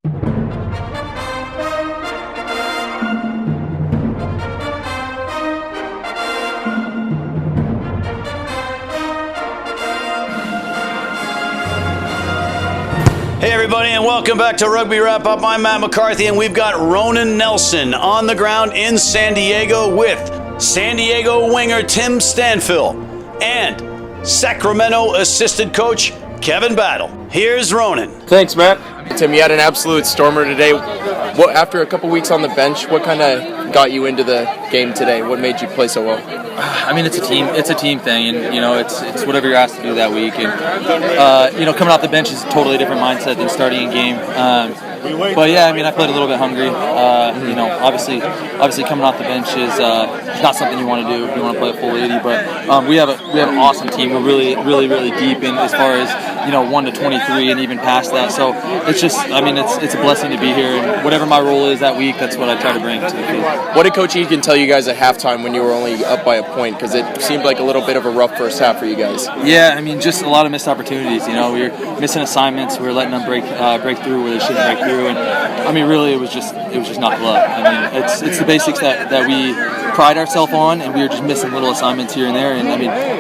Hey everybody, and welcome back to Rugby Wrap Up. I'm Matt McCarthy, and we've got Ronan Nelson on the ground in San Diego with San Diego winger Tim Stanfill and Sacramento assistant coach Kevin Battle. Here's Ronan. Thanks, Matt. Tim, you had an absolute stormer today. After a couple weeks on the bench, what kind of got you into the game today? What made you play so well? I mean, it's a team thing, and it's whatever you're asked to do that week. And coming off the bench is a totally different mindset than starting a game. But yeah, I mean, I played a little bit hungry. Obviously coming off the bench is not something you want to do if you want to play a full 80. But we have an awesome team. We're really deep in as far as 1 to 23 and even past that. So it's just, it's a blessing to be here. And whatever my role is that week, that's what I try to bring to the field. What did Coach Egan tell you guys at halftime when you were only up by a point? Because it seemed like a little bit of a rough first half for you guys. Yeah, just a lot of missed opportunities. We were missing assignments. We were letting them break through where they shouldn't break through. And really, it was just not luck. It's the basics that we pride ourselves on, and we were just missing little assignments here and there. And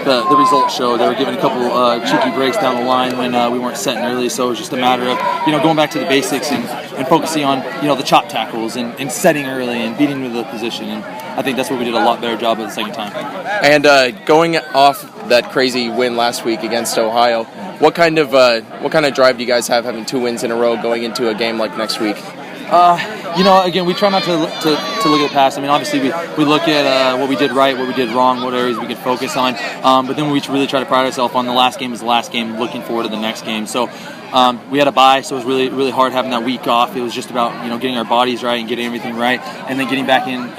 the results show. They were giving a couple cheeky breaks down the line when we weren't setting early. So it was just a matter of going back to the basics and focusing on the chop tackles and setting early and beating with the position. And I think that's what we did a lot better job of the second time. And going off that crazy win last week against Ohio, what kind of drive do you guys have having 2 wins in a row going into a game like next week? Again, we try not to look at the past. Obviously we look at what we did right, what we did wrong, what areas we could focus on. But then we really try to pride ourselves on the last game is the last game, looking forward to the next game. So we had a bye, so it was really hard having that week off. It was just about getting our bodies right and getting everything right, and then getting back in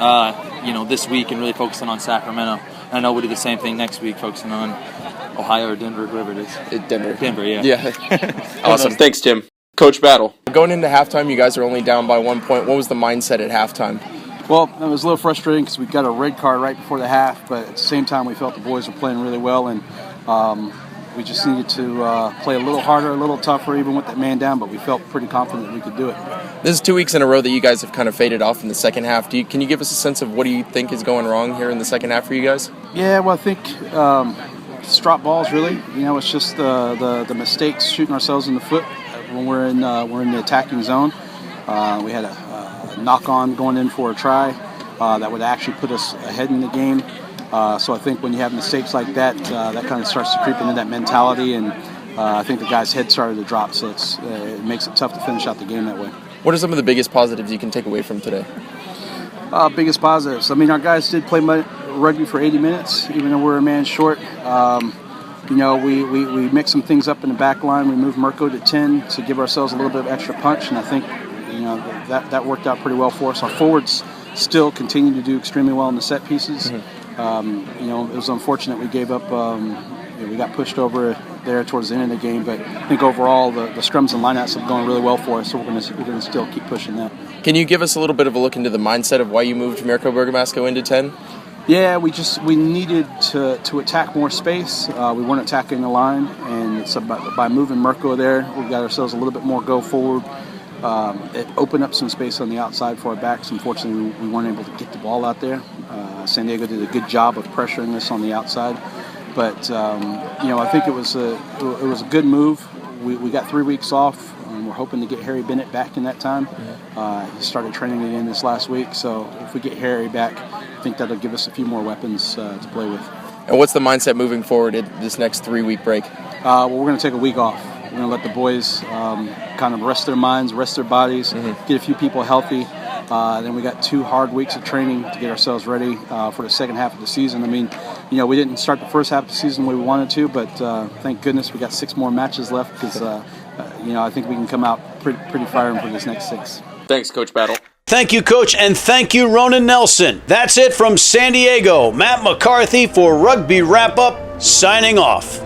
this week and really focusing on Sacramento. And I know we'll do the same thing next week, focusing on Ohio or Denver, whoever it is. Denver, yeah. Yeah. Awesome. Thanks, Tim. Coach Battle. Going into halftime, you guys are only down by 1 point. What was the mindset at halftime? Well, it was a little frustrating because we got a red card right before the half, but at the same time, we felt the boys were playing really well, and we just needed to play a little harder, a little tougher, even with that man down, but we felt pretty confident that we could do it. This is 2 weeks in a row that you guys have kind of faded off in the second half. Can you give us a sense of what do you think is going wrong here in the second half for you guys? Yeah, well, I think it's drop balls, really. It's just the mistakes, shooting ourselves in the foot when we're in the attacking zone. We had a knock-on going in for a try that would actually put us ahead in the game. So I think when you have mistakes like that, that kind of starts to creep into that mentality, and I think the guy's head started to drop, so it makes it tough to finish out the game that way. What are some of the biggest positives you can take away from today? Biggest positives. Our guys did play rugby for 80 minutes, even though we're a man short. We mixed some things up in the back line. We moved Mirko to 10 to give ourselves a little bit of extra punch, and I think that worked out pretty well for us. Our forwards still continue to do extremely well in the set pieces. Mm-hmm. It was unfortunate we gave up. We got pushed over there towards the end of the game, but I think overall the scrums and lineouts have gone really well for us, so we're going to still keep pushing that. Can you give us a little bit of a look into the mindset of why you moved Mirko Bergamasco into 10? Yeah, we needed to attack more space. We weren't attacking the line, and it's by moving Mirko there, we got ourselves a little bit more go forward. It opened up some space on the outside for our backs. Unfortunately, we weren't able to get the ball out there. San Diego did a good job of pressuring us on the outside, but I think it was a good move. We got 3 weeks off. We're hoping to get Harry Bennett back in that time. He started training again this last week, so if we get Harry back, I think that'll give us a few more weapons to play with. And what's the mindset moving forward in this next 3-week break? Well, we're going to take a week off. We're going to let the boys kind of rest their minds, rest their bodies, get a few people healthy. Then we got 2 hard weeks of training to get ourselves ready for the second half of the season. We didn't start the first half of the season the way we wanted to, but thank goodness we got 6 more matches left because, I think we can come out pretty firing for this next 6. Thanks, Coach Battle. Thank you, Coach, and thank you, Ronan Nelson. That's it from San Diego. Matt McCarthy for Rugby Wrap Up, signing off.